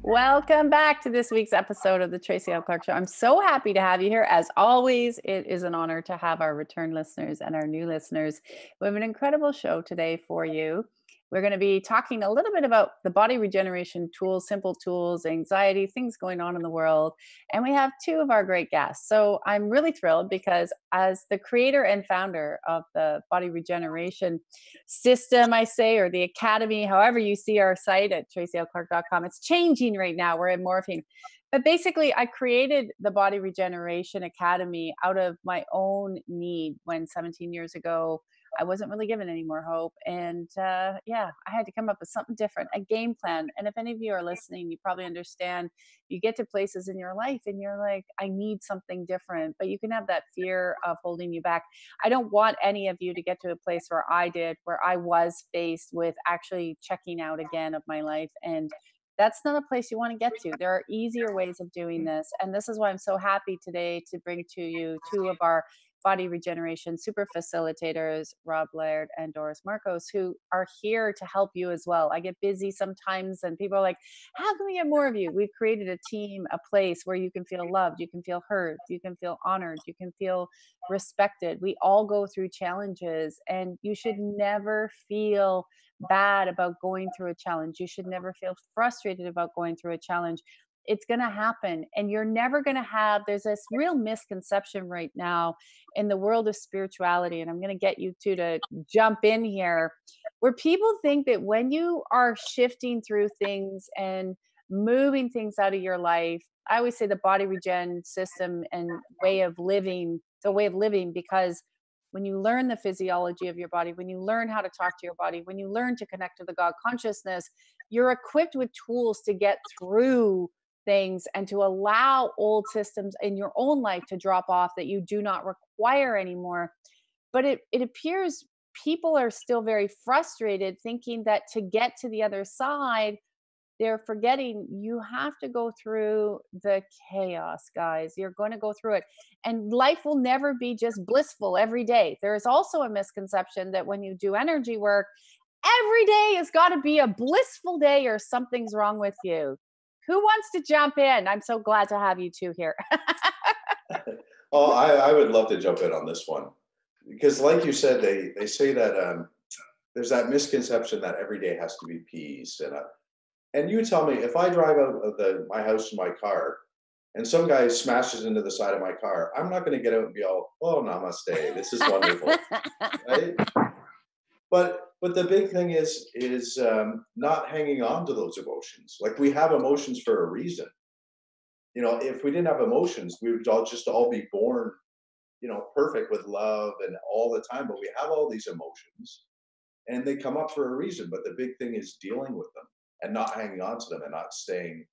Welcome back to this week's episode of the Tracy L Show. I'm so happy to have you here. As always, it is an honor to have our return listeners and our new listeners. We have an incredible show today for you. We're going to be talking a little bit about the body regeneration tools, simple tools, anxiety, things going on in the world. And we have two of our great guests. So I'm really thrilled because as the creator and founder of the body regeneration system, I say, or the academy, however you see our site at tracylclark.com, it's changing right now. We're morphing. But basically, I created the Body Regeneration Academy out of my own need when 17 years ago, I wasn't really given any more hope. And I had to come up with something different, a game plan. And if any of you are listening, you probably understand you get to places in your life and you're like, I need something different, but you can have that fear of holding you back. I don't want any of you to get to a place where I did, where I was faced with actually checking out again of my life. And that's not a place you want to get to. There are easier ways of doing this. And this is why I'm so happy today to bring to you two of our body regeneration super facilitators, Rob Laird and Doris Marcos, who are here to help you as well. I get busy sometimes and people are like, how can we get more of you? We've created a team, a place where you can feel loved, you can feel heard, you can feel honored, you can feel respected. We all go through challenges and you should never feel bad about going through a challenge. You should never feel frustrated about going through a challenge. It's going to happen. And you're never going to have, there's this real misconception right now in the world of spirituality. And I'm going to get you two to jump in here, where people think that when you are shifting through things and moving things out of your life, I always say the body regen system and way of living, it's a way of living, because when you learn the physiology of your body, when you learn how to talk to your body, when you learn to connect to the God consciousness, you're equipped with tools to get through things and to allow old systems in your own life to drop off that you do not require anymore. But it appears people are still very frustrated, thinking that to get to the other side, they're forgetting you have to go through the chaos, guys. You're going to go through it. And life will never be just blissful every day. There is also a misconception that when you do energy work, every day has got to be a blissful day or something's wrong with you. Who wants to jump in? I'm so glad to have you two here. Oh, I would love to jump in on this one, because like you said, they say that there's that misconception that every day has to be peace. And you tell me, if I drive out of my house in my car and some guy smashes into the side of my car, I'm not going to get out and be all, oh, namaste, this is wonderful, right? But the big thing is not hanging on to those emotions. Like, we have emotions for a reason. You know, if we didn't have emotions, we would all be born, perfect with love and all the time. But we have all these emotions and they come up for a reason. But the big thing is dealing with them and not hanging on to them and not staying,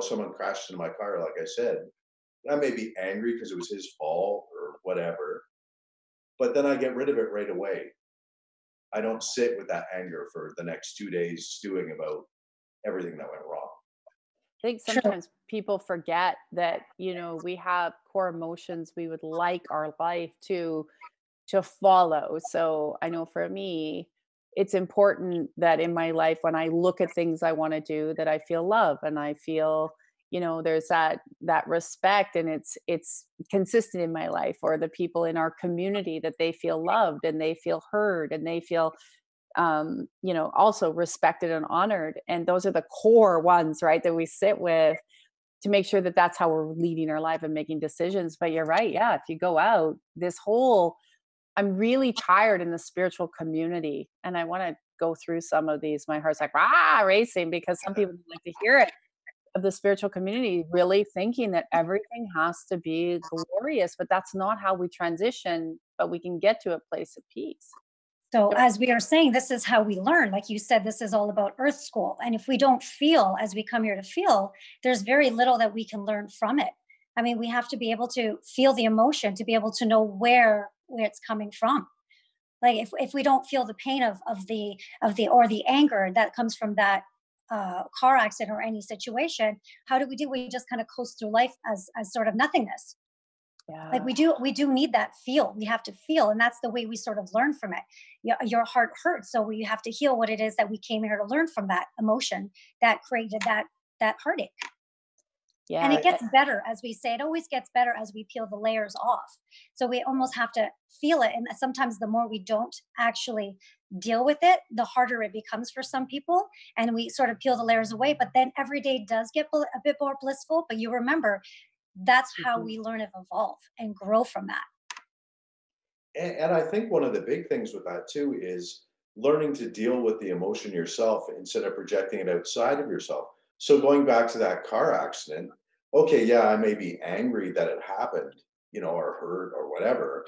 someone crashed into my car, like I said, I may be angry because it was his fault or whatever, but then I get rid of it right away. I don't sit with that anger for the next 2 days stewing about everything that went wrong. I think sometimes people forget that, we have core emotions we would like our life to follow. So I know for me, it's important that in my life, when I look at things I want to do, that I feel love and I feel, there's that respect, and it's consistent in my life, or the people in our community, that they feel loved and they feel heard and they feel, also respected and honored. And those are the core ones, right, that we sit with to make sure that that's how we're leading our life and making decisions. But you're right. Yeah. If you go out, I'm really tired in the spiritual community, and I want to go through some of these. My heart's like, racing, because some people don't like to hear it, of the spiritual community really thinking that everything has to be glorious, but that's not how we transition, but we can get to a place of peace. So as we are saying, this is how we learn. Like you said, this is all about Earth School. And if we don't feel as we come here to feel, there's very little that we can learn from it. I mean, we have to be able to feel the emotion to be able to know where it's coming from. Like if we don't feel the pain or the anger that comes from that car accident or any situation, how do we do? We just kind of coast through life as sort of nothingness. Like Yeah. we do need that feel. We have to feel, and that's the way we sort of learn from it. Your heart hurts, so we have to heal what it is that we came here to learn from that emotion that created that heartache. And Yeah. it gets better, as we say, it always gets better as we peel the layers off. So we almost have to feel it. And sometimes the more we don't actually deal with it, the harder it becomes for some people. And we sort of peel the layers away. But then every day does get a bit more blissful. But you remember, that's how Mhm. we learn and evolve and grow from that. And I think one of the big things with that too is learning to deal with the emotion yourself instead of projecting it outside of yourself. So going back to that car accident, okay, yeah, I may be angry that it happened, or hurt or whatever,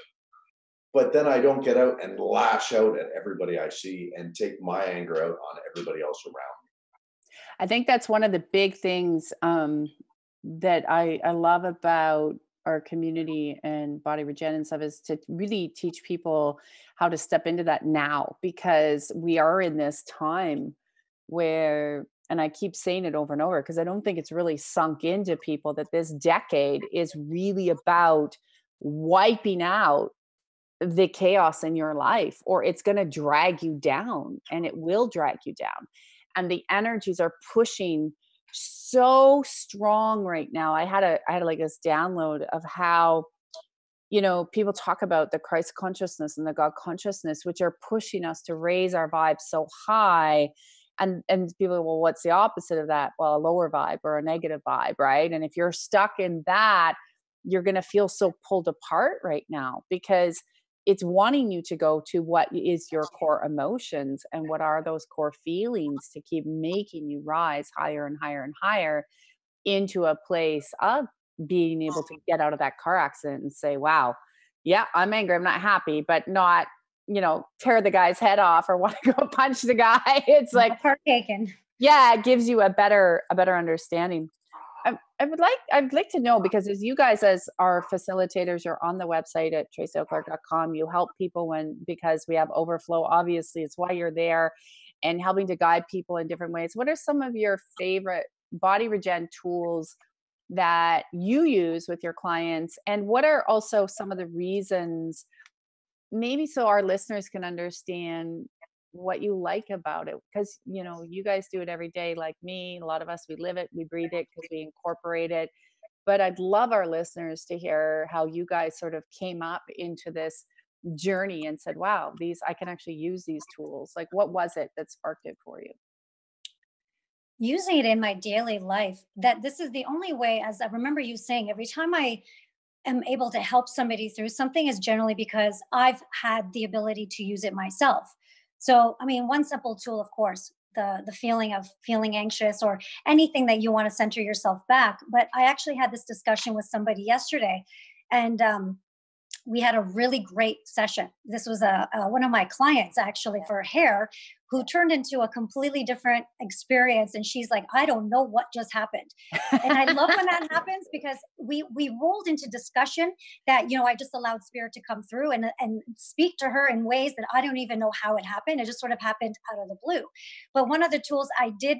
but then I don't get out and lash out at everybody I see and take my anger out on everybody else around I think that's one of the big things that I love about our community and body regen and stuff is to really teach people how to step into that now, because we are in this time where, and I keep saying it over and over because I don't think it's really sunk into people that this decade is really about wiping out the chaos in your life, or it's going to drag you down, and it will drag you down. And the energies are pushing so strong right now. I had like this download of how, people talk about the Christ consciousness and the God consciousness, which are pushing us to raise our vibes so high. And people are, well, what's the opposite of that? Well, a lower vibe or a negative vibe, right? And if you're stuck in that, you're going to feel so pulled apart right now, because it's wanting you to go to what is your core emotions and what are those core feelings to keep making you rise higher and higher and higher into a place of being able to get out of that car accident and say, wow, yeah, I'm angry, I'm not happy, but not, tear the guy's head off or want to go punch the guy. It's like, Heart taken. yeah, it gives you a better understanding. I'd like to know, because as you guys, as our facilitators, you're on the website at tracylclark.com. You help people because we have overflow. Obviously, it's why you're there, and helping to guide people in different ways. What are some of your favorite body regen tools that you use with your clients? And what are also some of the reasons, maybe so our listeners can understand what you like about it? Because you guys do it every day, like me, a lot of us, we live it, we breathe it, because we incorporate it. But I'd love our listeners to hear how you guys sort of came up into this journey and said, wow, these, I can actually use these tools. Like, what was it that sparked it for you? Using it in my daily life, that this is the only way, as I remember you saying, every time I am able to help somebody through something is generally because I've had the ability to use it myself. So, I mean, one simple tool, of course, the feeling of feeling anxious or anything that you want to center yourself back. But I actually had this discussion with somebody yesterday, and we had a really great session. This was one of my clients, actually, for hair, who turned into a completely different experience. And she's like, I don't know what just happened. And I love when that happens, because we rolled into discussion that, I just allowed spirit to come through and speak to her in ways that I don't even know how it happened. It just sort of happened out of the blue. But one of the tools I did,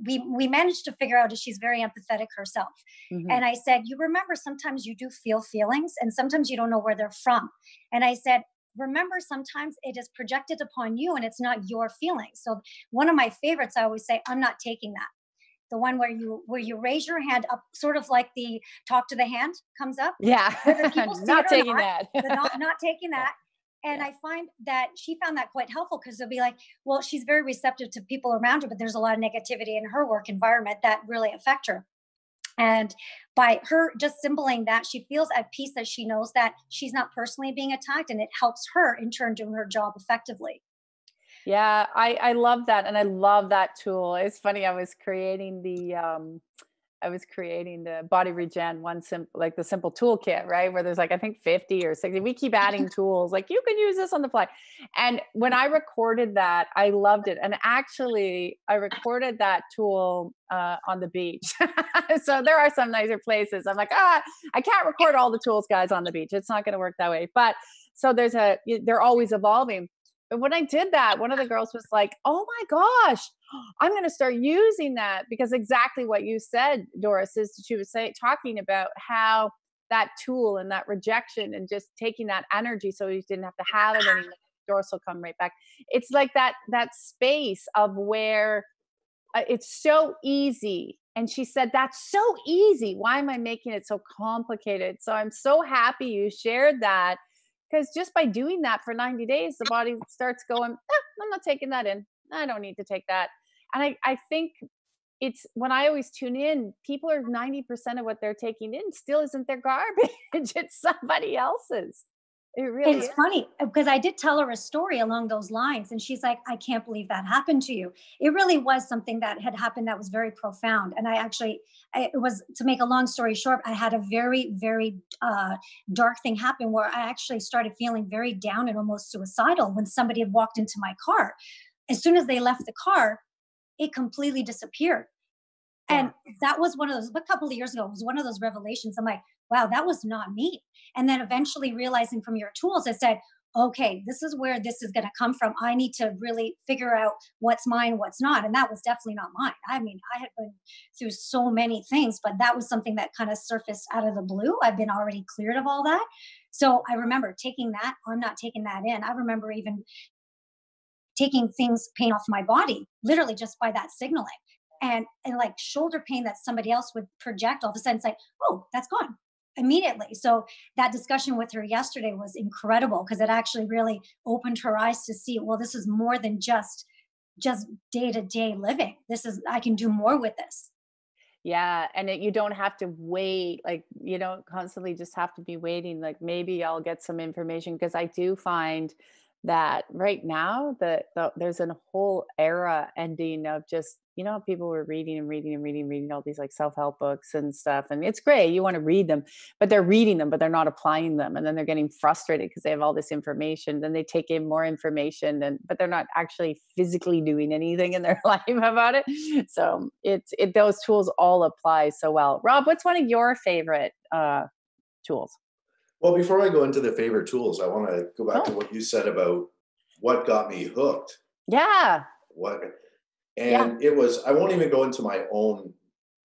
we managed to figure out, is she's very empathetic herself. Hmm. And I said, you remember, sometimes you do feel feelings and sometimes you don't know where they're from. And I said, remember, sometimes it is projected upon you and it's not your feelings. So one of my favorites, I always say, I'm not taking that. The one where you raise your hand up, sort of like the talk to the hand comes up, Yeah. whether people see Not it or taking not, that. but not taking that. And Yeah. I find that she found that quite helpful, because they'll be like, well, she's very receptive to people around her, but there's a lot of negativity in her work environment that really affect her. And by her just symboling that, she feels at peace, that she knows that she's not personally being attacked, and it helps her in turn doing her job effectively. Yeah, I love that, and I love that tool. It's funny, I was creating the body regen like the simple toolkit, right? Where there's like, I think 50 or 60. We keep adding tools, like you can use this on the fly. And when I recorded that, I loved it. And actually, I recorded that tool on the beach. So there are some nicer places. I'm like, I can't record all the tools, guys, on the beach. It's not going to work that way. But So they're always evolving. But when I did that, one of the girls was like, "Oh my gosh, I'm going to start using that," because exactly what you said, Doris, is she was talking about how that tool and that rejection and just taking that energy so you didn't have to have it anymore. Doris will come right back. It's like that space of where it's so easy. And she said, "That's so easy. Why am I making it so complicated?" So I'm so happy you shared that, because just by doing that for 90 days, the body starts going, I'm not taking that in. I don't need to take that. And I think it's when I always tune in, people are 90% of what they're taking in still isn't their garbage. It's somebody else's. It really It's is. funny because I did tell her a story along those lines, and she's like, "I can't believe that happened to you." It really was something that had happened that was very profound. And it was, to make a long story short, I had a very, very dark thing happen where I actually started feeling very down and almost suicidal when somebody had walked into my car. As soon as they left the car, it completely disappeared. Yeah. And that was one of those, a couple of years ago, it was one of those revelations. I'm like, wow, that was not me. And then eventually realizing from your tools, I said, okay, this is where this is going to come from. I need to really figure out what's mine, what's not. And that was definitely not mine. I mean, I had been through so many things, but that was something that kind of surfaced out of the blue. I've been already cleared of all that. So I remember taking that, I'm not taking that in. I remember even taking things, pain off my body, literally just by that signaling. And like shoulder pain that somebody else would project, all of a sudden it's like, oh, that's gone immediately. So that discussion with her yesterday was incredible because it actually really opened her eyes to see, well, this is more than just day-to-day living. This is, I can do more with this. Yeah, and you don't have to wait, like, you don't constantly just have to be waiting, like, maybe I'll get some information, because I do find that right now there's a whole era ending of just, people were reading and reading and reading and reading all these like self-help books and stuff, and it's great, you want to read them, but they're reading them, but they're not applying them, and then they're getting frustrated because they have all this information, then they take in more information, but they're not actually physically doing anything in their life about it. So those tools all apply so well. Rob, what's one of your favorite tools? Well, before I go into the favorite tools, I want to go back to Oh, what you said about what got me hooked. yeah. What, Yeah. and it was, I won't even go into my own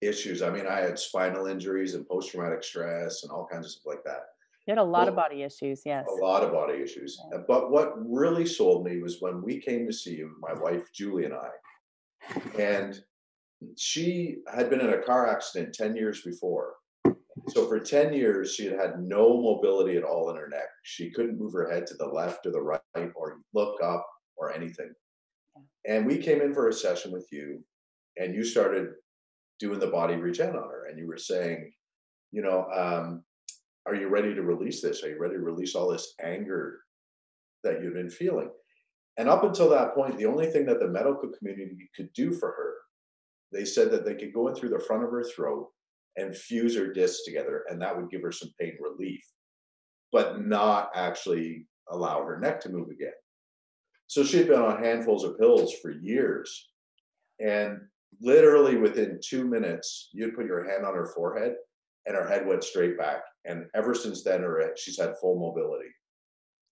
issues. I mean, I had spinal injuries and post traumatic stress and all kinds of stuff like that. You had a lot of Well, body issues. a Yes. lot of body issues. Yeah. But what really sold me was when we came to see you, my wife, Julie, and I. And she had been in a car accident 10 years before. So for 10 years, she had had no mobility at all in her neck. She couldn't move her head to the left or the right or look up or anything. And we came in for a session with you, and you started doing the body regen on her. And you were saying, you know, are you ready to release this? Are you ready to release all this anger that you've been feeling? And up until that point, the only thing that the medical community could do for her, they said that they could go in through the front of her throat and fuse her discs together, and that would give her some pain relief, but not actually allow her neck to move again. So she'd been on handfuls of pills for years. And literally within 2 minutes, you'd put your hand on her forehead and her head went straight back. And ever since then, she's had full mobility.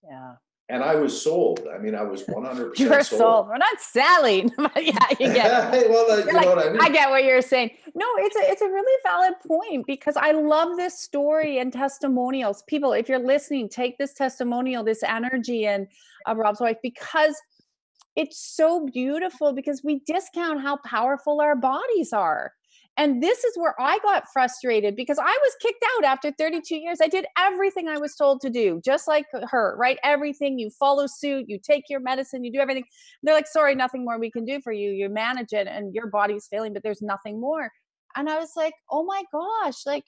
Yeah. And I was sold. I mean, I was You're 100% sold. sold. We're not selling. But yeah, you get it. Well, You're you like, know what I I mean? get what you're saying. No, it's a really valid point, because I love this story and testimonials. People, if you're listening, take this testimonial, this energy, and Rob's wife, because it's so beautiful, because we discount how powerful our bodies are. And this is where I got frustrated, because I was kicked out after 32 years. I did everything I was told to do, just like her, right? Everything. You follow suit, you take your medicine, you do everything. They're like, sorry, nothing more we can do for you. You manage it and your body's failing, but there's nothing more. And I was like, oh my gosh, like,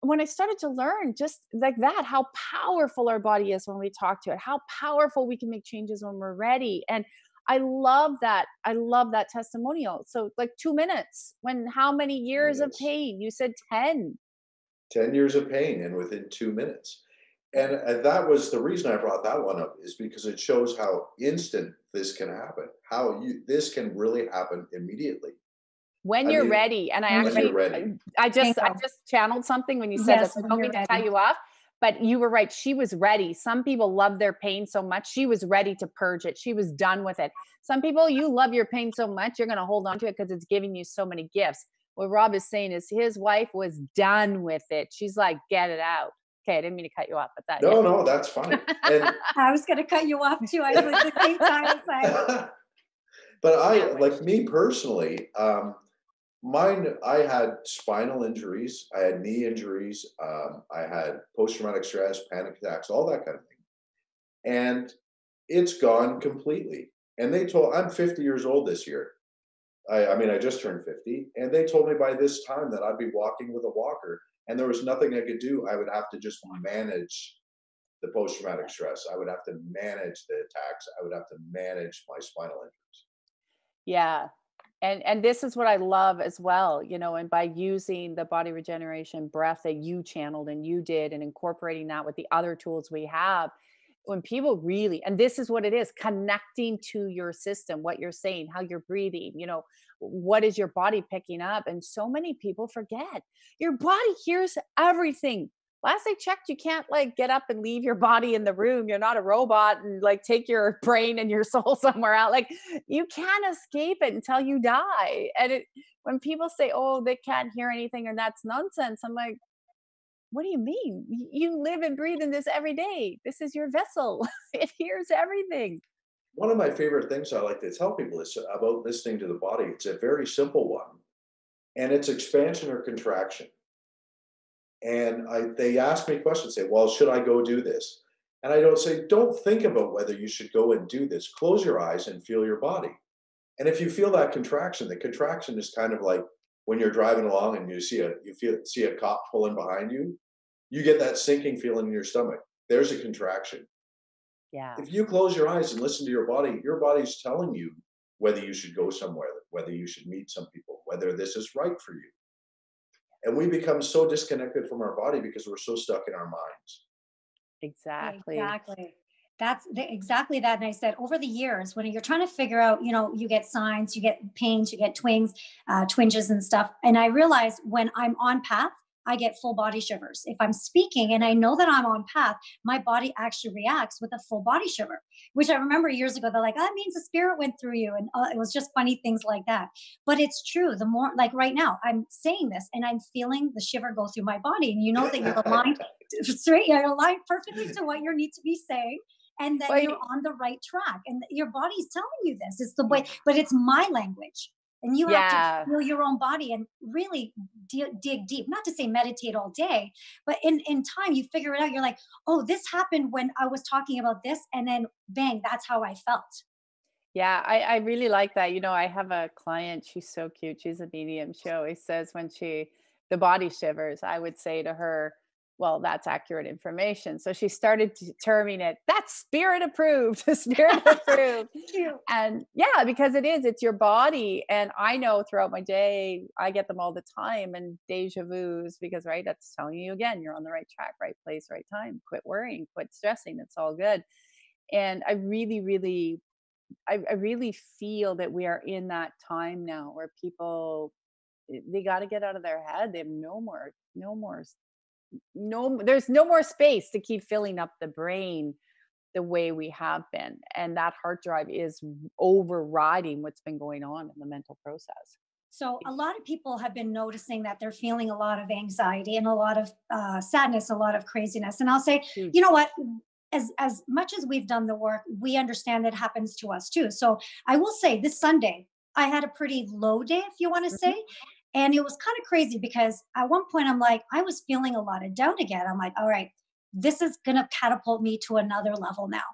when I started to learn just like that, how powerful our body is when we talk to it, how powerful we can make changes when we're ready. And I love that. I love that testimonial. So like 2 minutes, when how many years of Minutes. pain? You said 10. 10 years of pain and within 2 minutes. And that was the reason I brought that one up, is because it shows how instant this can happen, this can really happen immediately. When I you're mean, ready. And I When you're when you're actually, ready. I bingo. just channeled something when you said that. Yes, So I when don't you're mean to cut ready. you off, But you were right. She was ready. Some people love their pain so much. She was ready to purge it. She was done with it. Some people, you love your pain so much, you're going to hold on to it because it's giving you so many gifts. What Rob is saying is his wife was done with it. She's like, get it out. Okay. I didn't mean to cut you off, but that, No, no, that's fine. And I was going to cut you off too. I was at the same time. It's like, but I, sandwich. like me personally, I had spinal injuries, I had knee injuries, I had post-traumatic stress, panic attacks, all that kind of thing. And it's gone completely. And I'm 50 years old this year. I mean, I just turned 50, and they told me by this time that I'd be walking with a walker, and there was nothing I could do. I would have to just manage the post-traumatic stress. I would have to manage the attacks. I would have to manage my spinal injuries. Yeah. And this is what I love as well, and by using the body regeneration breath that you channeled and you did and incorporating that with the other tools we have, when people really, and this is what it is, connecting to your system, what you're saying, how you're breathing, what is your body picking up? And so many people forget your body hears everything. Last I checked, you can't like get up and leave your body in the room. You're not a robot and like take your brain and your soul somewhere out. Like you can't escape it until you die. And when people say, "Oh, they can't hear anything," or "That's nonsense," I'm like, "What do you mean? You live and breathe in this every day. This is your vessel. It hears everything." One of my favorite things I like to tell people is about listening to the body. It's a very simple one, and it's expansion or contraction. And they ask me questions, say, "Well, should I go do this?" And I don't say, "Don't think about whether you should go and do this. Close your eyes and feel your body." And if you feel that contraction, the contraction is kind of like when you're driving along and see a cop pulling behind you, you get that sinking feeling in your stomach. There's a contraction. Yeah. If you close your eyes and listen to your body's telling you whether you should go somewhere, whether you should meet some people, whether this is right for you. And we become so disconnected from our body because we're so stuck in our minds. Exactly. exactly. Exactly that. And I said, over the years, when you're trying to figure out, you get signs, you get pains, you get twinges and stuff. And I realized when I'm on path, I get full body shivers. If I'm speaking and I know that I'm on path, my body actually reacts with a full body shiver, which I remember years ago, they're like, "Oh, that means the spirit went through you." And it was just funny things like that. But it's true. The more, like right now, I'm saying this and I'm feeling the shiver go through my body. And you know that you're aligned straight, you're aligned perfectly to what you need to be saying, and that Well, you're on the right track, and your body's telling you this. It's the way, but it's my language, and you have to yeah. feel your own body and really dig deep. Not to say meditate all day, but in time you figure it out. You're like, "Oh, this happened when I was talking about this," and then bang, that's how I felt. Yeah, I really like that. I have a client, she's so cute. She's a medium. She always says when the body shivers, I would say to her, "Well, that's accurate information." So she started terming it, "That's spirit approved, spirit approved." Cute. And yeah, because it's your body. And I know throughout my day, I get them all the time and deja vus because, right, that's telling you again, you're on the right track, right place, right time. Quit worrying, quit stressing. It's all good. And I really feel that we are in that time now where people they got to get out of their head. They have no more, no, there's no more space to keep filling up the brain the way we have been. And that hard drive is overriding what's been going on in the mental process. So a lot of people have been noticing that they're feeling a lot of anxiety and a lot of sadness, a lot of craziness. And I'll say, you Huge. know what? As much as we've done the work, we understand it happens to us too. So I will say, this Sunday, I had a pretty low day, if you want to Mhm. say. And it was kind of crazy because at one point I'm like, I was feeling a lot of doubt again. I'm like, all right, this is going to catapult me to another level now.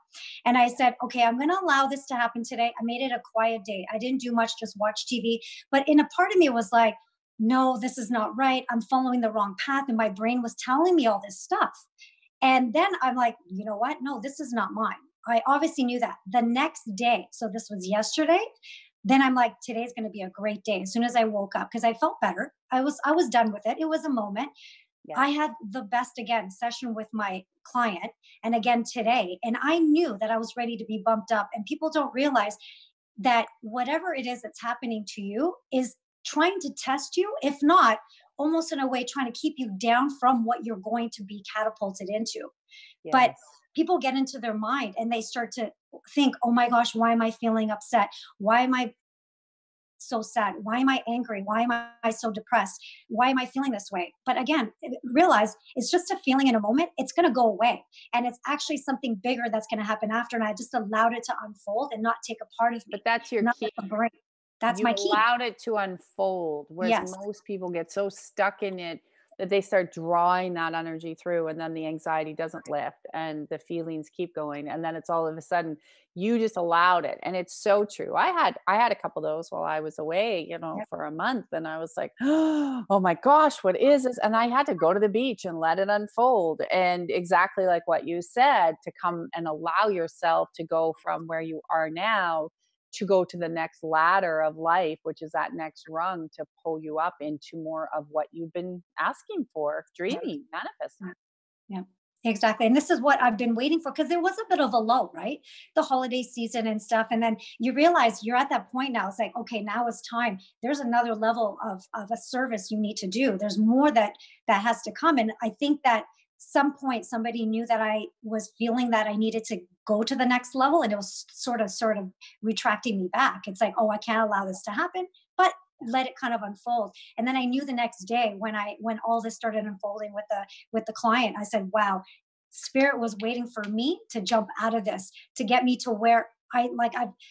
And I said, okay, I'm going to allow this to happen today. I made it a quiet day. I didn't do much, just watch TV. But in a part of me was like, no, this is not right. I'm following the wrong path. And my brain was telling me all this stuff. And then I'm like, you know what? No, this is not mine. I obviously knew that the next day. So this was yesterday. Then I'm like, today's going to be a great day. As soon as I woke up, because I felt better, I was done with it. It was a moment. Yeah. I had the best again session with my client, and again today, and I knew that I was ready to be bumped up. And people don't realize that whatever it is that's happening to you is trying to test you, if not almost in a way trying to keep you down from what you're going to be catapulted into. But Yes. people get into their mind and they start to think, oh my gosh, why am I feeling upset? Why am I so sad? Why am I angry? Why am I so depressed? Why am I feeling this way? But again, realize it's just a feeling in a moment. It's going to go away. And it's actually something bigger that's going to happen after. And I just allowed it to unfold and not take a part of me, But that's your not key. let the brain. That's You my key. allowed it to unfold, whereas Yes. most people get so stuck in it that they start drawing that energy through, and then the anxiety doesn't lift and the feelings keep going, and then it's all of a sudden you just allowed it. And it's so true. I had a couple of those while I was away, Yep. for a month, and I was like, oh my gosh, what is this? And I had to go to the beach and let it unfold. And exactly like what you said, to come and allow yourself to go from where you are now to go to the next ladder of life, which is that next rung to pull you up into more of what you've been asking for, Yep. dreaming, manifesting. Yeah, exactly. And this is what I've been waiting for, because there was a bit of a lull, right? The holiday season and stuff. And then you realize you're at that point now. It's like, okay, now it's time. There's another level of a service you need to do. There's more that has to come. And I think that some point somebody knew that I was feeling that I needed to go to the next level, and it was sort of retracting me back. It's like, oh, I can't allow this to happen, but let it kind of unfold. And then I knew the next day when all this started unfolding with the client, I said, wow, spirit was waiting for me to jump out of this, to get me to where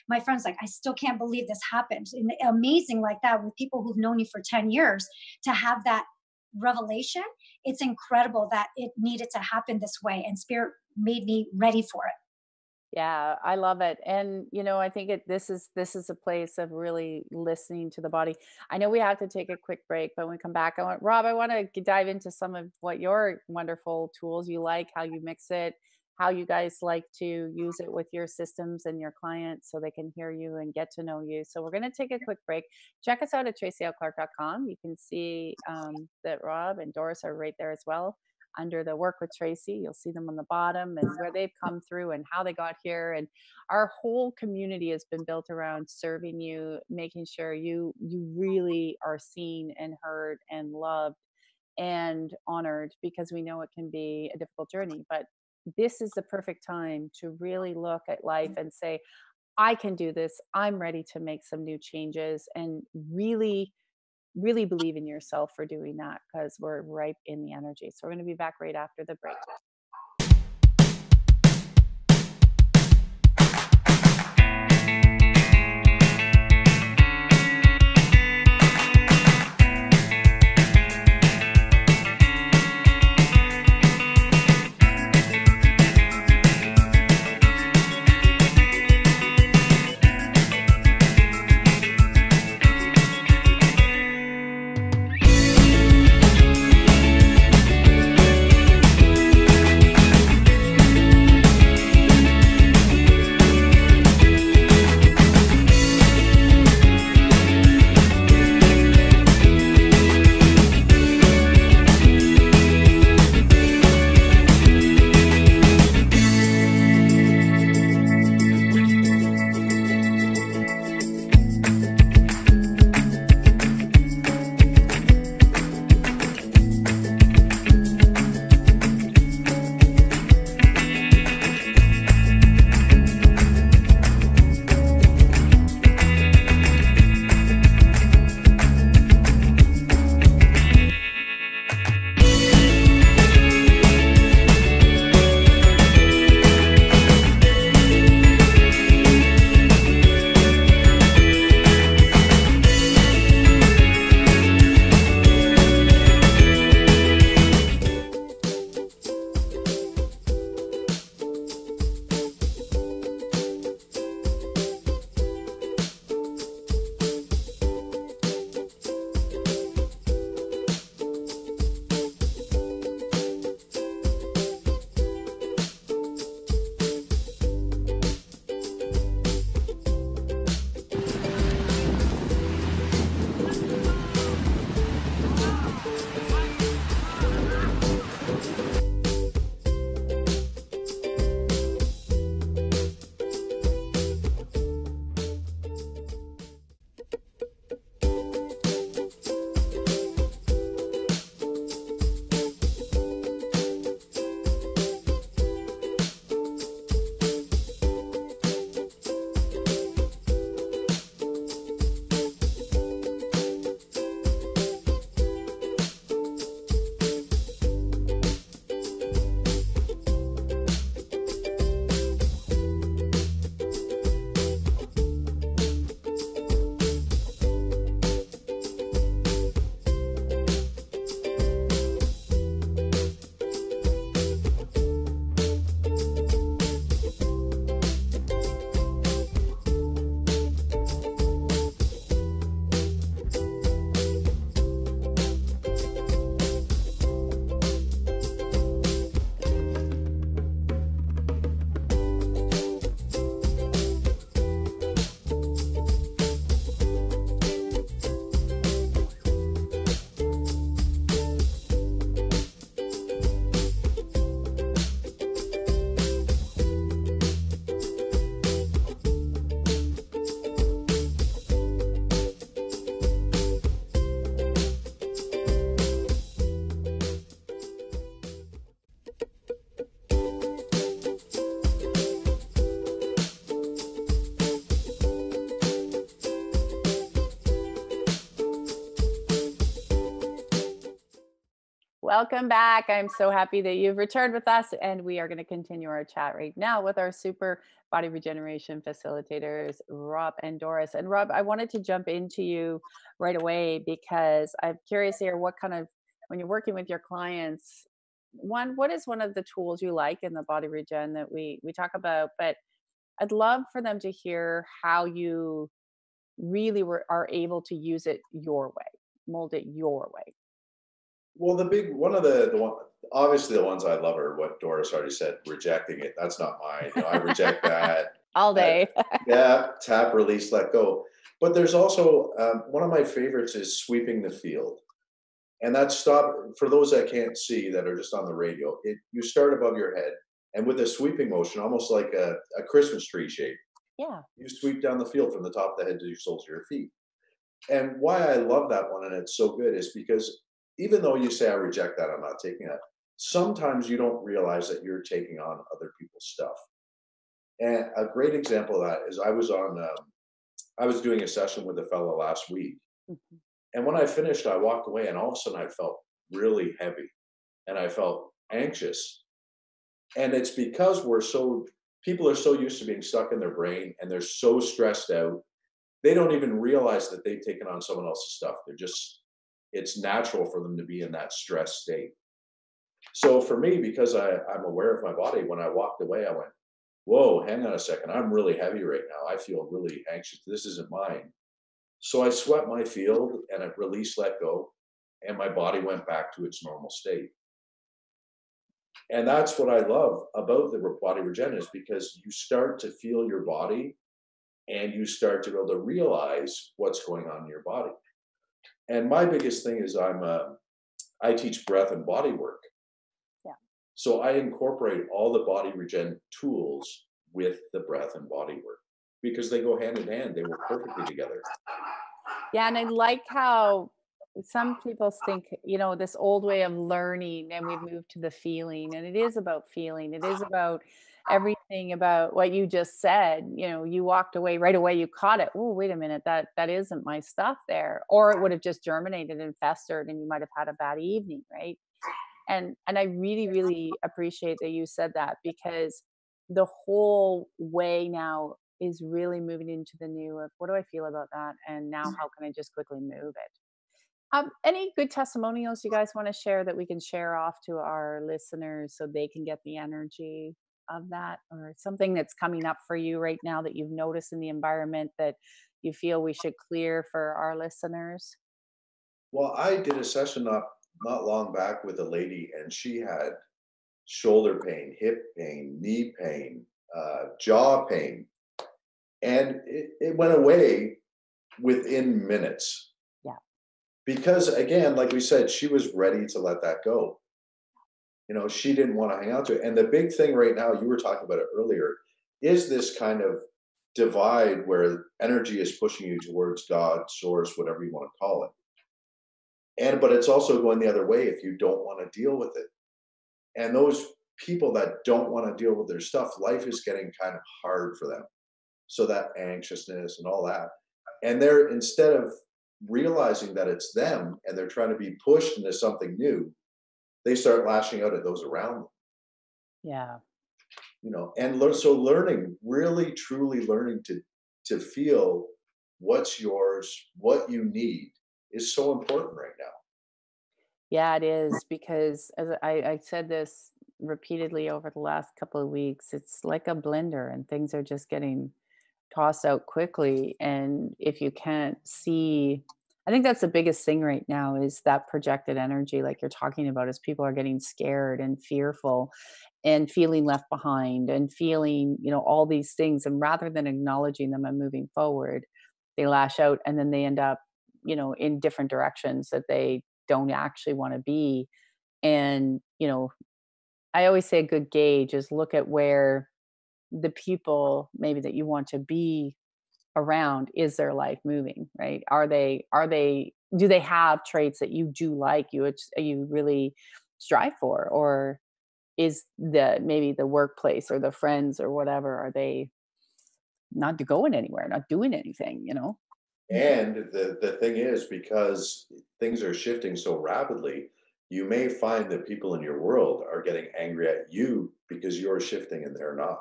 my friends, like, I still can't believe this happened. And amazing like that, with people who've known you for 10 years, to have that revelation. It's incredible that it needed to happen this way, and spirit made me ready for it. Yeah, I love it. And I think this is a place of really listening to the body. I know we have to take a quick break, but when we come back, I want to dive into some of what your wonderful tools you like, how you mix it, how you guys like to use it with your systems and your clients so they can hear you and get to know you. So we're going to take a quick break. Check us out at tracylclark.com. You can see that Rob and Doris are right there as well under the work with Tracy. You'll see them on the bottom and where they've come through and how they got here. And our whole community has been built around serving you, making sure you really are seen and heard and loved and honored, because we know it can be a difficult journey. But this is the perfect time to really look at life and say, I can do this. I'm ready to make some new changes, and really believe in yourself for doing that, because we're ripe in the energy. So we're going to be back right after the break. Welcome back. I'm so happy that you've returned with us, and we are going to continue our chat right now with our super body regeneration facilitators, Rob and Doris. And Rob, I wanted to jump into you right away because I'm curious here what kind of, when you're working with your clients, one, what is one of the tools you like in the body regen that we talk about? But I'd love for them to hear how you really are able to use it your way, mold it your way. Well, the big one of the one obviously the ones I love are what Doris already said, rejecting it. That's not mine. I reject that. All That day. yeah, tap, release, let go. But there's also one of my favorites is sweeping the field. And that's stop for those that can't see that are just on the radio. You start above your head, and with a sweeping motion, almost like a Christmas tree shape, Yeah. you sweep down the field from the top of the head to your soles of your feet. And why I love that one and it's so good is because even though you say I reject that, I'm not taking that. Sometimes you don't realize that you're taking on other people's stuff. And a great example of that is I was doing a session with a fellow last week, Mhm. and when I finished, I walked away, and all of a sudden I felt really heavy, and I felt anxious. And it's because people are so used to being stuck in their brain, and they're so stressed out, they don't even realize that they've taken on someone else's stuff. It's natural for them to be in that stress state. So for me, because I'm aware of my body, when I walked away, I went, whoa, hang on a second. I'm really heavy right now. I feel really anxious. This isn't mine. So I swept my field and it released, let go, and my body went back to its normal state. And that's what I love about the body regen is because you start to feel your body and you start to be able to realize what's going on in your body. And my biggest thing is I teach breath and body work. Yeah. So I incorporate all the body regen tools with the breath and body work because they go hand in hand. They work perfectly together. Yeah, and I like how some people think, this old way of learning and we've moved to the feeling, and it is about feeling. It is about everything about what you just said. You walked away right away, you caught it. Oh, wait a minute, that isn't my stuff there. Or it would have just germinated and festered and you might have had a bad evening, right? And I really, really appreciate that you said that because the whole way now is really moving into the new of what do I feel about that? And now how can I just quickly move it? Any good testimonials you guys want to share that we can share off to our listeners so they can get the energy of that, or something that's coming up for you right now that you've noticed in the environment that you feel we should clear for our listeners? Well, I did a session not long back with a lady, and she had shoulder pain, hip pain, knee pain, jaw pain, and it went away within minutes Yeah. because, again, like we said, she was ready to let that go. She didn't want to hang out to it. And the big thing right now, you were talking about it earlier, is this kind of divide where energy is pushing you towards God, source, whatever you want to call it. But it's also going the other way if you don't want to deal with it. And those people that don't want to deal with their stuff, life is getting kind of hard for them. So that anxiousness and all that. And they're instead of realizing that it's them and they're trying to be pushed into something new, they start lashing out at those around them. Yeah. And so learning, really truly learning to feel what's yours, what you need is so important right now. Yeah, it is because as I said this repeatedly over the last couple of weeks, it's like a blender and things are just getting tossed out quickly. And if you can't see, I think that's the biggest thing right now is that projected energy, like you're talking about, is people are getting scared and fearful and feeling left behind and feeling, all these things. And rather than acknowledging them and moving forward, they lash out and then they end up, in different directions that they don't actually want to be. And, I always say a good gauge is look at where the people maybe that you want to be around, is their life moving, right? Do they have traits that you do like, you really strive for? Or is maybe the workplace or the friends or whatever, are they not going anywhere, not doing anything? And the thing is, because things are shifting so rapidly, you may find that people in your world are getting angry at you because you're shifting and they're not.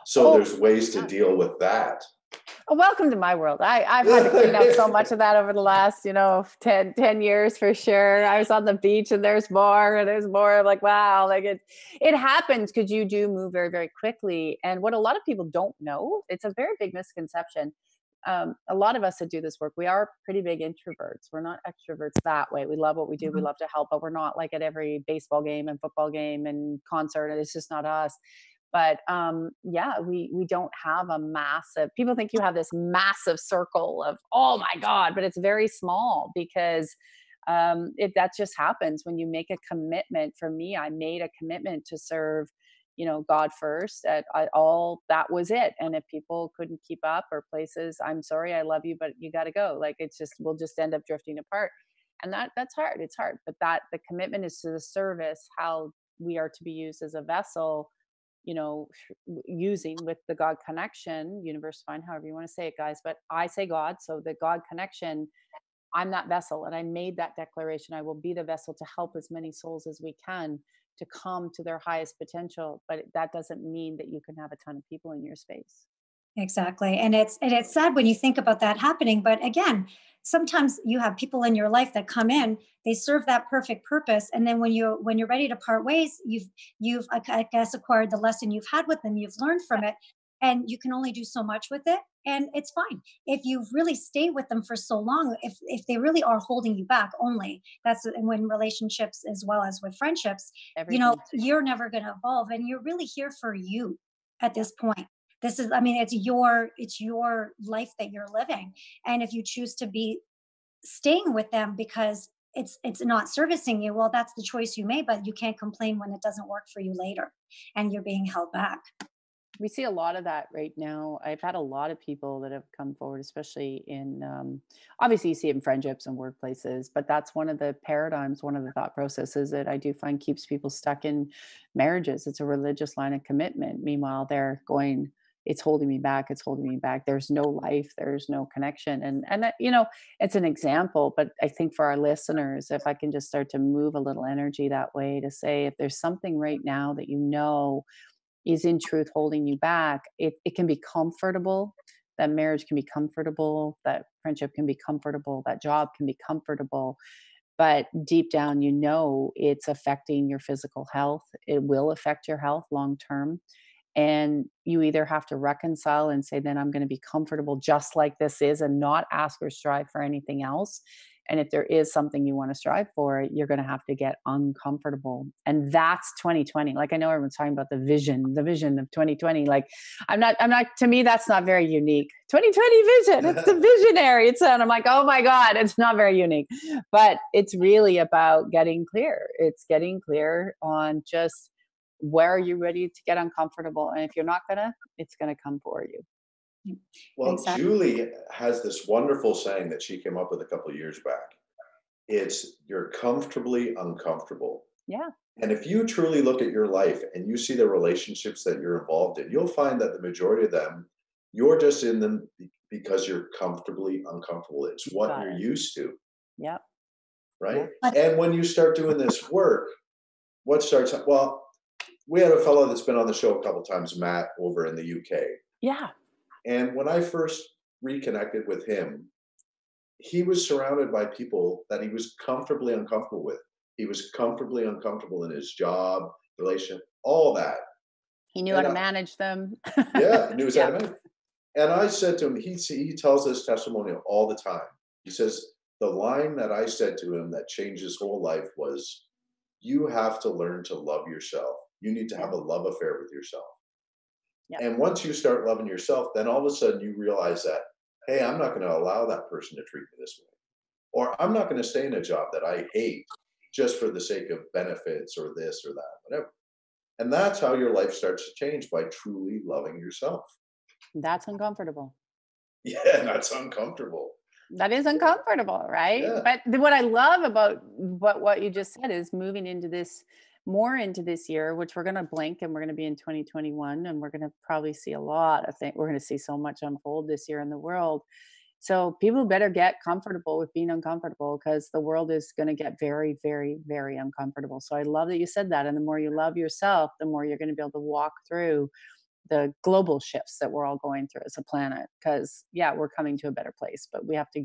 So Oh, there's ways to yeah. deal with that. Oh, welcome to my world. I've had to clean up so much of that over the last, 10 years for sure. I was on the beach and there's more and there's more. I'm like, wow, like it happens because you do move very, very quickly. And what a lot of people don't know, it's a very big misconception. A lot of us that do this work, we are pretty big introverts. We're not extroverts that way. We love what we do. We Mhm. love to help, but we're not like at every baseball game and football game and concert. And it's just not us. But yeah, we don't have a massive. People think you have this massive circle of, oh my god, but it's very small because it that just happens when you make a commitment. For me, I made a commitment to serve, God first. All that was it. And if people couldn't keep up or places, I'm sorry, I love you, but you got to go. Like it's just we'll just end up drifting apart, and that's hard. It's hard, but that the commitment is to the service. How we are to be used as a vessel, using with the God connection, universe, fine, however you want to say it, guys. But I say God, so the God connection, I'm that vessel. And I made that declaration. I will be the vessel to help as many souls as we can to come to their highest potential. But that doesn't mean that you can have a ton of people in your space. Exactly. And it's sad when you think about that happening. But again, sometimes you have people in your life that come in, they serve that perfect purpose. And then when you're ready to part ways, you've I guess acquired the lesson you've had with them, you've learned from it, and you can only do so much with it. And it's fine. If you've really stayed with them for so long, if they really are holding you back only, that's and when relationships as well as with friendships, Everything. you're never gonna evolve and you're really here for you at Yeah. this point. This is, I mean, it's your life that you're living. And if you choose to be staying with them because it's not servicing you, well, that's the choice you made, but you can't complain when it doesn't work for you later and you're being held back. We see a lot of that right now. I've had a lot of people that have come forward, especially in, obviously, you see it in friendships and workplaces, but that's one of the paradigms, one of the thought processes that I do find keeps people stuck in marriages. It's a religious line of commitment. Meanwhile, they're going, it's holding me back. It's holding me back. There's no life. There's no connection. And that, it's an example, but I think for our listeners, if I can just start to move a little energy that way to say, if there's something right now that is in truth holding you back, it can be comfortable. That marriage can be comfortable, that friendship can be comfortable, that job can be comfortable. But deep down, it's affecting your physical health. It will affect your health long term. And you either have to reconcile and say, then I'm going to be comfortable just like this is and not ask or strive for anything else. And if there is something you want to strive for, you're going to have to get uncomfortable. And that's 2020. Like I know everyone's talking about the vision of 2020. Like I'm not, to me, that's not very unique. 2020 vision, it's the visionary. And I'm like, oh my God, it's not very unique. But it's really about getting clear. It's getting clear on just where are you ready to get uncomfortable. And if you're not gonna, it's gonna come for you. Mm. Well, Exactly. Julie has this wonderful saying that she came up with a couple of years back. It's you're comfortably uncomfortable. Yeah. And if you truly look at your life and you see the relationships that you're involved in, you'll find that the majority of them, you're just in them because you're comfortably uncomfortable. It's You what got you're it. used to, Yep. right? Yep. But And when you start doing this work, what starts, well, we had a fellow that's been on the show a couple times, Matt, over in the UK. Yeah. And when I first reconnected with him, he was surrounded by people that he was comfortably uncomfortable with. He was comfortably uncomfortable in his job, relationship, all that. He knew how And to manage them. yeah, he knew his Yeah. enemy. And I said to him, he tells this testimonial all the time. He says, the line that I said to him that changed his whole life was, you have to learn to love yourself. You need to have Yeah. a love affair with yourself. Yeah. And once you start loving yourself, then all of a sudden you realize that, hey, I'm not going to allow that person to treat me this way. Or I'm not going to stay in a job that I hate just for the sake of benefits or this or that, whatever. And that's how your life starts to change by truly loving yourself. That's uncomfortable. Yeah, that's uncomfortable. That is uncomfortable, right? Yeah. But what I love about what you just said is moving into this more into this year, which we're going to blink and we're going to be in 2021, and we're going to probably see a lot of things. We're going to see so much unfold this year in the world. So people better get comfortable with being uncomfortable, because the world is going to get very, very, very uncomfortable. So I love that you said that. And the more you love yourself, the more you're going to be able to walk through the global shifts that we're all going through as a planet. Because yeah, we're coming to a better place, but we have to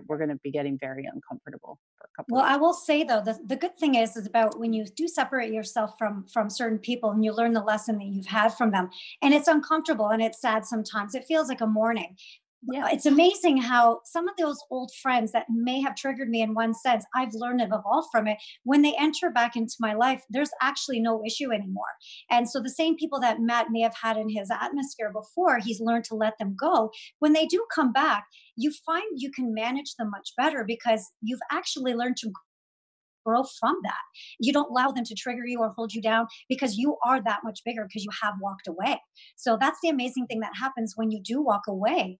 we're going to be getting very uncomfortable for a couple Well, of I years. will say though, the good thing is about when you do separate yourself from certain people and you learn the lesson that you've had from them, and it's uncomfortable and it's sad sometimes. It feels like a mourning. Yeah, It's amazing how some of those old friends that may have triggered me in one sense, I've learned and evolved from it. When they enter back into my life, there's actually no issue anymore. And so the same people that Matt may have had in his atmosphere before, he's learned to let them go. When they do come back, you find you can manage them much better because you've actually learned to grow from that. You don't allow them to trigger you or hold you down because you are that much bigger because you have walked away. So that's the amazing thing that happens when you do walk away.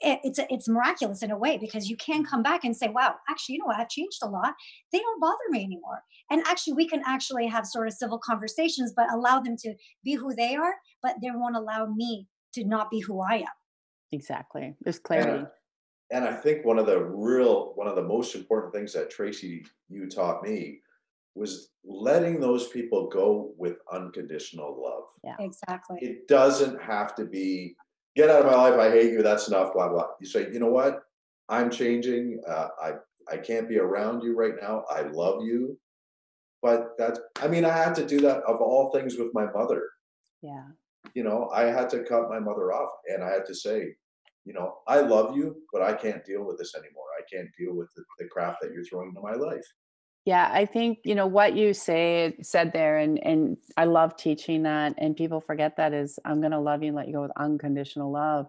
It's miraculous in a way because you can come back and say, wow, actually, you know what, I've changed a lot. They don't bother me anymore. And actually we can actually have sort of civil conversations, but allow them to be who they are, but they won't allow me to not be who I am. exactly. There's And clarity. and I think one of the most important things that Tracy, you taught me, was letting those people go with unconditional love. Yeah. Exactly. It doesn't have to be, get out of my life, I hate you, that's enough, blah blah. You say, you know what, I'm changing. I can't be around you right now. I love you, but that's, I mean, I had to do that of all things with my mother. Yeah. I had to cut my mother off, and I had to say, I love you, but I can't deal with this anymore. I can't deal with the crap that you're throwing into my life. Yeah, I think, what you said there, and I love teaching that, and people forget that, is I'm going to love you and let you go with unconditional love.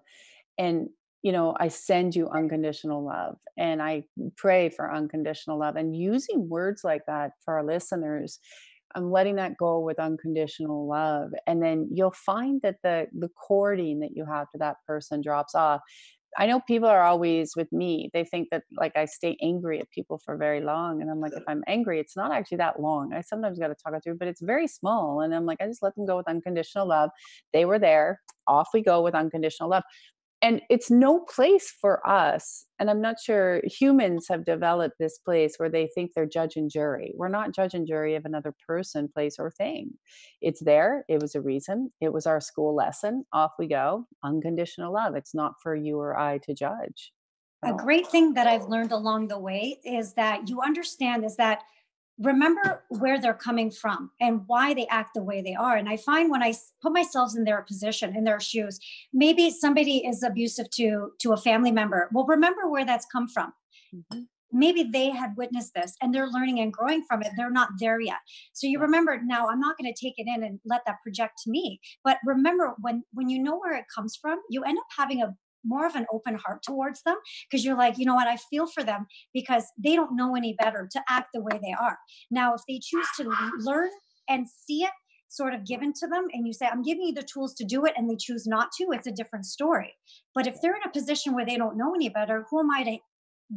And I send you unconditional love, and I pray for unconditional love, and using words like that for our listeners. I'm letting that go with unconditional love, and then you'll find that the courting that you have to that person drops off. I know people are always with me. They think that, like, I stay angry at people for very long. And I'm like, if I'm angry, it's not actually that long. I sometimes got to talk it through, but it's very small. And I'm like, I just let them go with unconditional love. They were there. Off we go with unconditional love. And it's no place for us. And I'm not sure, humans have developed this place where they think they're judge and jury. We're not judge and jury of another person, place, or thing. It's there. It was a reason. It was our school lesson. Off we go. Unconditional love. It's not for you or I to judge at A all. great thing that I've learned along the way is that you understand is that remember where they're coming from and why they act the way they are. And I find when put myself in their position, in their shoes, maybe somebody is abusive to a family member. Well, remember where that's come from. Mhm. Maybe they had witnessed this and they're learning and growing from it. They're not there yet. So you Yeah. remember, now I'm not going to take it in and let that project to me. But remember, when you know where it comes from, you end up having a more of an open heart towards them because you're like, you know what, I feel for them because they don't know any better to act the way they are. Now, if they choose to learn and see it sort of given to them and you say, I'm giving you the tools to do it, and they choose not to, it's a different story. But if they're in a position where they don't know any better, who am I to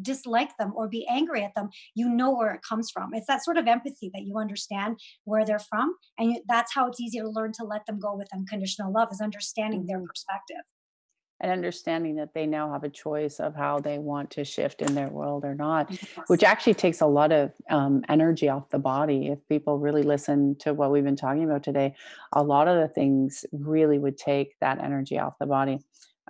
dislike them or be angry at them? You know where it comes from. It's that sort of empathy that you understand where they're from, and that's how it's easy to learn to let them go with unconditional love, is understanding their Mhm. perspective. And understanding that they now have a choice of how they want to shift in their world or not, which Yes. actually takes a lot of energy off the body. If people really listen to what we've been talking about today, a lot of the things really would take that energy off the body.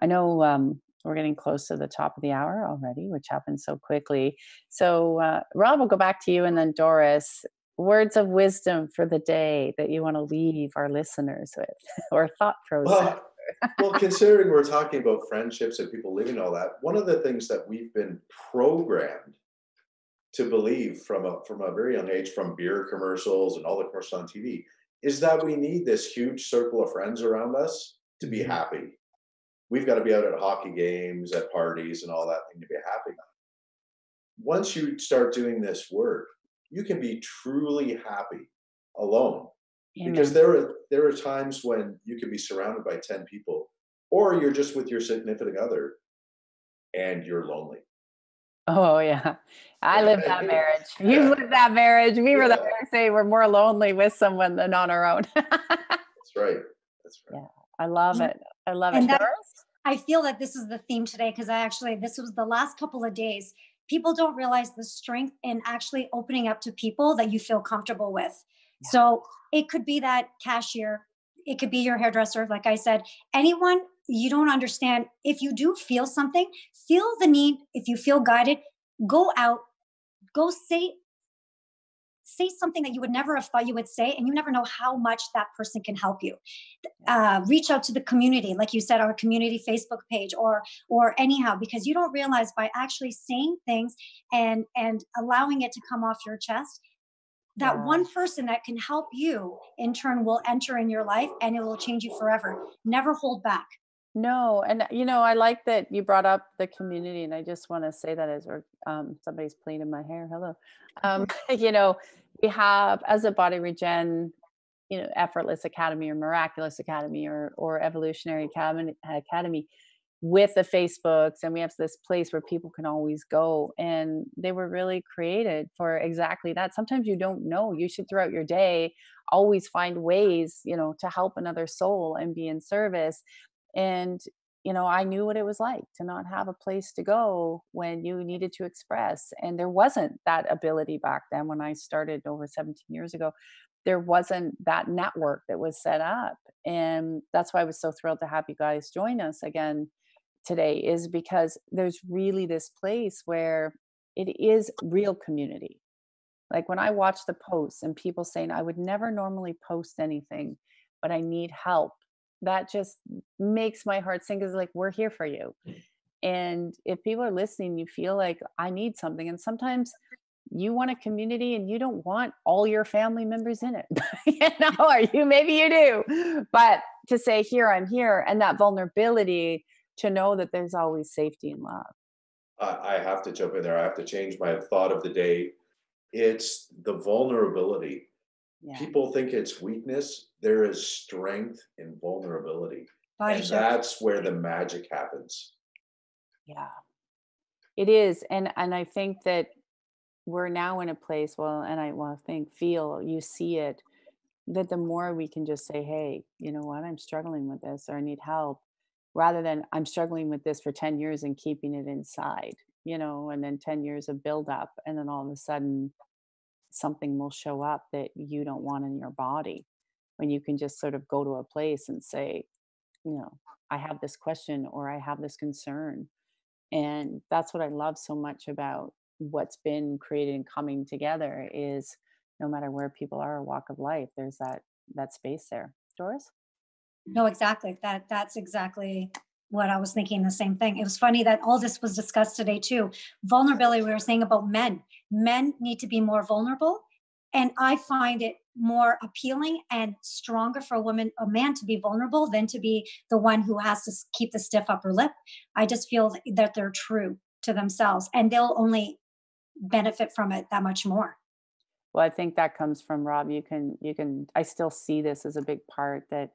I know we're getting close to the top of the hour already, which happens so quickly. So, Rob, we'll go back to you, and then Doris. Words of wisdom for the day that you want to leave our listeners with, or thought process. Well, well, considering we're talking about friendships and people living all that, one of the things that we've been programmed to believe from a very young age, from beer commercials and all the commercials on TV, is that we need this huge circle of friends around us to be Mhm. happy. We've got to be out at hockey games, at parties, and all that thing to be happy. Once you start doing this work, you can be truly happy alone, because Amen. there are times when you can be surrounded by 10 people, or you're just with your significant other and you're lonely. Oh, yeah. I lived that Right? marriage. You've lived that marriage. We were the Yeah, I say we're more lonely with someone than on our own. that's right. That's right. Yeah, I love And it. I love it. and that Doris? I feel that this is the theme today because this was the last couple of days. People don't realize the strength in actually opening up to people that you feel comfortable with. Yeah. So it could be that cashier, it could be your hairdresser, like I said, anyone you don't understand. If you do feel something, feel the need, if you feel guided, go out, go say something that you would never have thought you would say, and you never know how much that person can help you. Reach out to the community, like you said, our community Facebook page, or anyhow, because you don't realize by actually saying things and allowing it to come off your chest, that Yeah. one person that can help you in turn will enter in your life and it will change you forever. Never hold back. No, and I like that you brought up the community, and I just want to say that as we're somebody's playing in my hair. Hello. You know, we have as a body regen, effortless academy or miraculous academy or evolutionary academy with the Facebooks, and we have this place where people can always go, and they were really created for exactly that. Sometimes you don't know, you should throughout your day always find ways, to help another soul and be in service. And I knew what it was like to not have a place to go when you needed to express, and there wasn't that ability back then when I started over 17 years ago. There wasn't that network that was set up, and that's why I was so thrilled to have you guys join us again today, is because there's really this place where it is real community. Like when I watch the posts and people saying, I would never normally post anything, but I need help, that just makes my heart sing, because like we're here for you. And if people are listening, you feel like I need something. And sometimes you want a community and you don't want all your family members in it, or maybe you do, but to say, here, I'm here, and that vulnerability to know that there's always safety and love. I have to jump in there. I have to change my thought of the day. It's the vulnerability. Yeah. People think it's weakness. There is strength in vulnerability. Body And shift. that's where the magic happens. Yeah, it is. And I think that we're now in a place, feel, you see it, that the more we can just say, hey, you know what, I'm struggling with this or I need help, rather than I'm struggling with this for 10 years and keeping it inside, and then 10 years of buildup. And then all of a sudden, something will show up that you don't want in your body, when you can just sort of go to a place and say, you know, I have this question or I have this concern. And that's what I love so much about what's been created and coming together, is no matter where people are, or walk of life, there's that space there. Doris? No, exactly. That's exactly what I was thinking, the same thing. It was funny that all this was discussed today too. Vulnerability, we were saying about men. Men need to be more vulnerable. And I find it more appealing and stronger for a man to be vulnerable than to be the one who has to keep the stiff upper lip. I just feel that they're true to themselves and they'll only benefit from it that much more. Well, I think that comes from Rob. I still see this as a big part, that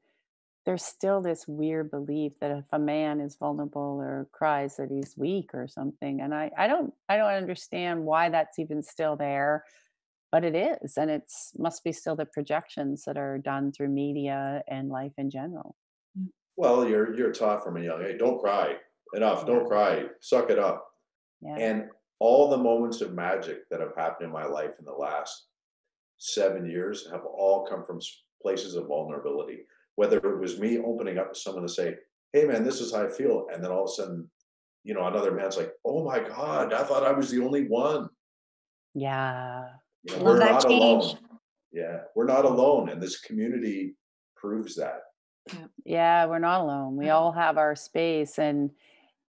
there's still this weird belief that if a man is vulnerable or cries, that he's weak or something. And I don't understand why that's even still there, but it is. And it's must be still the projections that are done through media and life in general. Well, you're taught from a young age, don't cry. Enough, Yeah. don't cry. Suck it up. Yeah. And all the moments of magic that have happened in my life in the last 7 years have all come from places of vulnerability. Whether it was me opening up to someone to say, "Hey, man, this is how I feel," and then all of a sudden, another man's like, "Oh my God, I thought I was the only one." Yeah. Love We're that not change. alone. Yeah, we're not alone, and this community proves that. Yeah, we're not alone. We all have our space. And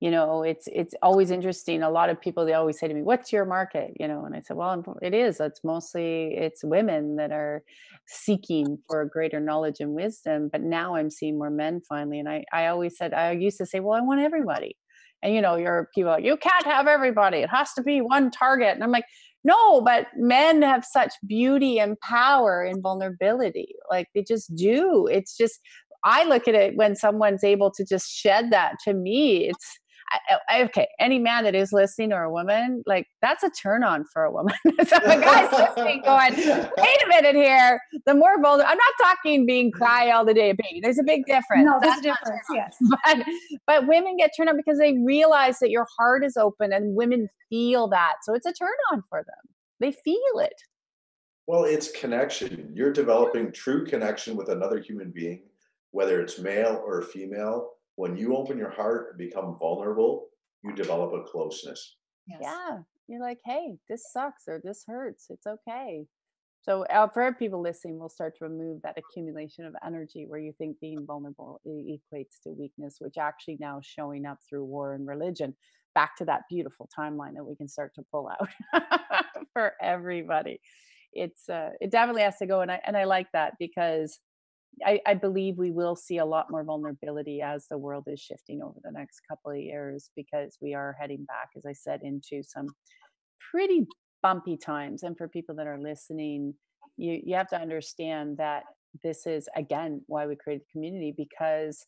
it's always interesting. A lot of people, they always say to me, what's your market? And I said, well, it is, it's women that are seeking for greater knowledge and wisdom. But now I'm seeing more men finally. And I used to say, well, I want everybody. And your people are like, you can't have everybody, it has to be one target. And I'm like, no, but men have such beauty and power and vulnerability, like they just do. It's just, I look at it, when someone's able to just shed that, to me, Okay, any man that is listening or a woman, like that's a turn on for a woman. So if a guy's listening going, wait a minute here, the more vulnerable, I'm not talking being cry all the day, baby. There's a big difference. No, there's a That's difference. Yes. but women get turned on because they realize that your heart is open and women feel that. So it's a turn on for them. They feel it. Well, it's connection. You're developing true connection with another human being, whether it's male or female. When you open your heart and become vulnerable, you develop a closeness. Yes. Yeah. You're like, hey, this sucks or this hurts. It's okay. So for people listening, we'll start to remove that accumulation of energy where you think being vulnerable equates to weakness, which actually now is showing up through war and religion. Back to that beautiful timeline that we can start to pull out for everybody. It definitely has to go, and I like that because I believe we will see a lot more vulnerability as the world is shifting over the next couple of years because we are heading back, as I said, into some pretty bumpy times. And for people that are listening, you have to understand that this is again why we created the community, because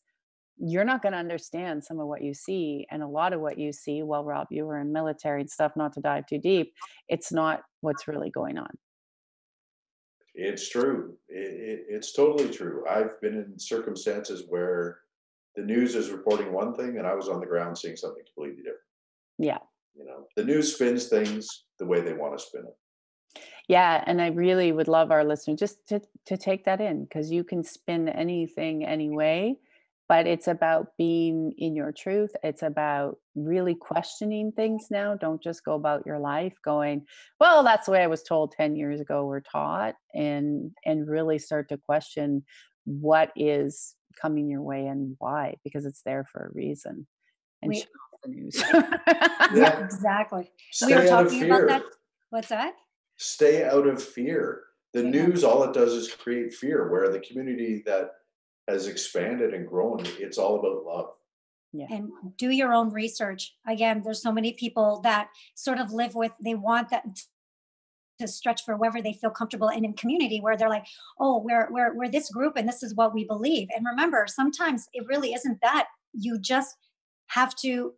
you're not going to understand some of what you see, and a lot of what you see, well, Rob, you were in military and stuff, not to dive too deep, it's not what's really going on. It's true. It's totally true. I've been in circumstances where the news is reporting one thing and I was on the ground seeing something completely different. Yeah. The news spins things the way they want to spin it. Yeah, and I really would love our listeners just to take that in, because you can spin anything anyway, but it's about being in your truth. It's about really questioning things now. Don't just go about your life going, well, that's the way I was told 10 years ago or taught, and really start to question what is coming your way and why, because it's there for a reason. And shut We off the news. Yeah, Yeah. exactly. We were Stay out of talking about that. fear. What's that? Stay out of fear. The Amen. news, all it does is create fear, where the community that has expanded and grown, it's all about love. Yeah. And do your own research. Again, there's so many people that sort of live with, they want that to stretch for wherever they feel comfortable, and in community where they're like, oh, we're this group and this is what we believe. And remember, sometimes it really isn't that. You just have to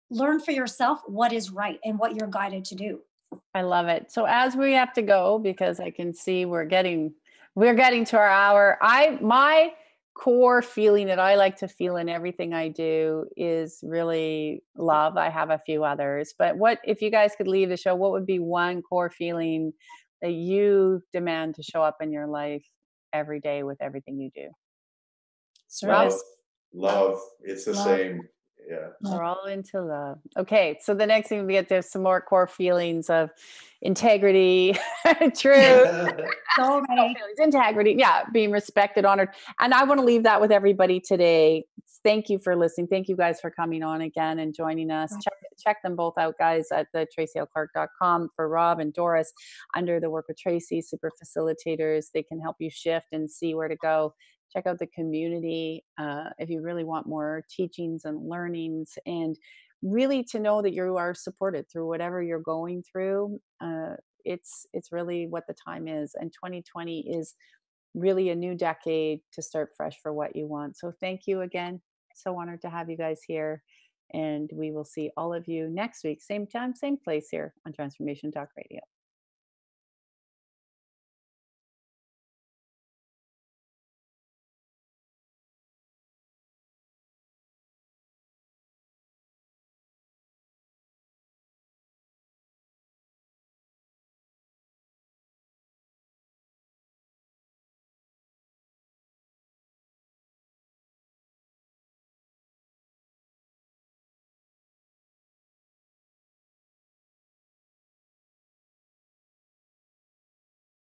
learn for yourself what is right and what you're guided to do. I love it. So as we have to go, because I can see we're getting to our hour. My core feeling that I like to feel in everything I do is really love. I have a few others, but what if you guys could leave the show, what would be one core feeling that you demand to show up in your life every day with everything you do? Rob? Love, Service, love, it's the love. same. Yeah. Love. We're all into love. Okay, so the next thing we get, there's some more core feelings of integrity, truth, So many. feelings, integrity, yeah, being respected, honored. And I want to leave that with everybody today. Thank you for listening. Thank you guys for coming on again and joining us. Check them both out, guys, at the tracylclark.com for Rob and Doris under the Work with Tracy super facilitators. They can help you shift and see where to go. Check out the community if you really want more teachings and learnings, and really to know that you are supported through whatever you're going through. It's really what the time is, and 2020 is really a new decade to start fresh for what you want. So thank you again. So honored to have you guys here, and we will see all of you next week, same time, same place here on Transformation Talk Radio.